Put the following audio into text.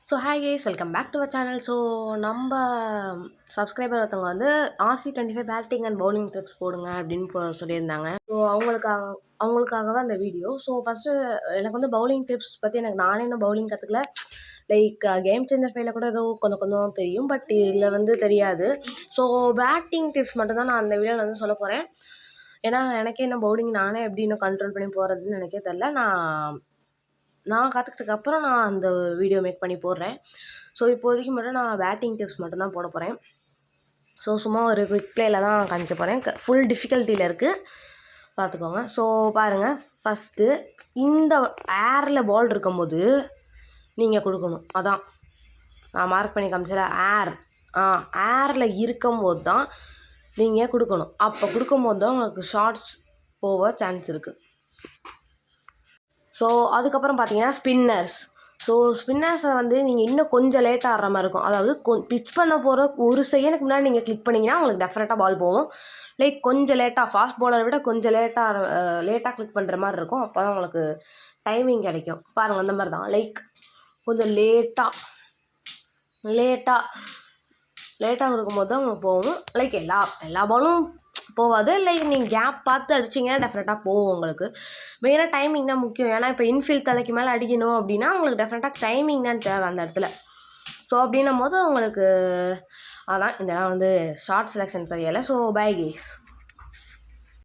So hi guys, welcome back to our channel. So நம்ம subscriber ஒருத்தவங்க வந்து RC25 batting and bowling tips போடுங்க அப்படின்னு சொல்லியிருந்தாங்க. ஸோ அவங்களுக்காக தான் இந்த வீடியோ. ஸோ ஃபஸ்ட்டு எனக்கு வந்து பவுலிங் டிப்ஸ் பற்றி நானே இன்னும் பவுலிங் கற்றுக்கல. லைக் கேம் சேஞ்சர் ஃபைவ்ல கூட ஏதோ கொஞ்சம் தெரியும், பட் இதில் வந்து தெரியாது. ஸோ பேட்டிங் டிப்ஸ் மட்டும்தான் நான் அந்த வீடியோவில் வந்து சொல்ல போகிறேன். ஏன்னா எனக்கே இன்னும் பவுலிங் நானே எப்படி இன்னும் கண்ட்ரோல் பண்ணி போகிறதுன்னு எனக்கே தெரில. நான் கற்றுக்கிட்டதுக்கப்புறம் நான் அந்த வீடியோ மேக் பண்ணி போடுறேன். ஸோ இப்போதைக்கு மட்டும் நான் பேட்டிங் டிப்ஸ் மட்டும்தான் போட போகிறேன். ஸோ சும்மா ஒரு குவிக் ப்ளேயில் தான் காமிக்க போகிறேன். ஃபுல் டிஃபிகல்ட்டியில் இருக்குது, பார்த்துக்கோங்க. ஸோ பாருங்கள், ஃபஸ்ட்டு இந்த ஏரில் பால் இருக்கும்போது நீங்கள் கொடுக்கணும். அதான் நான் மார்க் பண்ணி காமிச்சல, ஏரில் இருக்கும்போது தான் நீங்கள் கொடுக்கணும். அப்போ கொடுக்கும்போது தான் உங்களுக்கு ஷார்ட்ஸ் போக சான்ஸ் இருக்குது. ஸோ அதுக்கப்புறம் பார்த்தீங்கன்னா ஸ்பின்னர்ஸை வந்து நீங்கள் இன்னும் கொஞ்சம் லேட்டாக ஆடுற மாதிரி இருக்கும். அதாவது பிச் பண்ண போகிற ஒரு செகண்டுக்கு முன்னாடி நீங்கள் கிளிக் பண்ணிங்கன்னா உங்களுக்கு டெஃபினட்டாக பால் போகும். லைக் கொஞ்சம் லேட்டாக, ஃபாஸ்ட் பாலரை விட கொஞ்சம் லேட்டாக கிளிக் பண்ணுற மாதிரி இருக்கும். அப்போ தான் உங்களுக்கு டைமிங் கிடைக்கும். பாருங்கள், அந்த மாதிரி தான். லைக் கொஞ்சம் லேட்டாக கொடுக்கும்போது தான் உங்களுக்கு போகும். லைக் எல்லா பாலும் போகாது. லைக் நீங்கள் கேப் பார்த்து அடிச்சிங்கன்னா டெஃபினட்டாக போகும் உங்களுக்கு. மெயினாக டைமிங் தான் முக்கியம். ஏன்னா இப்போ இன்ஃபீல்ட் தலைக்கு மேலே அடிக்கணும் அப்படின்னா உங்களுக்கு டெஃபினட்டாக டைமிங் தான் தேவை அந்த இடத்துல. ஸோ அப்படின்னும் போது உங்களுக்கு அதான் இதெல்லாம் வந்து ஷார்ட் செலெக்ஷன் சரியில்லை. So bye guys.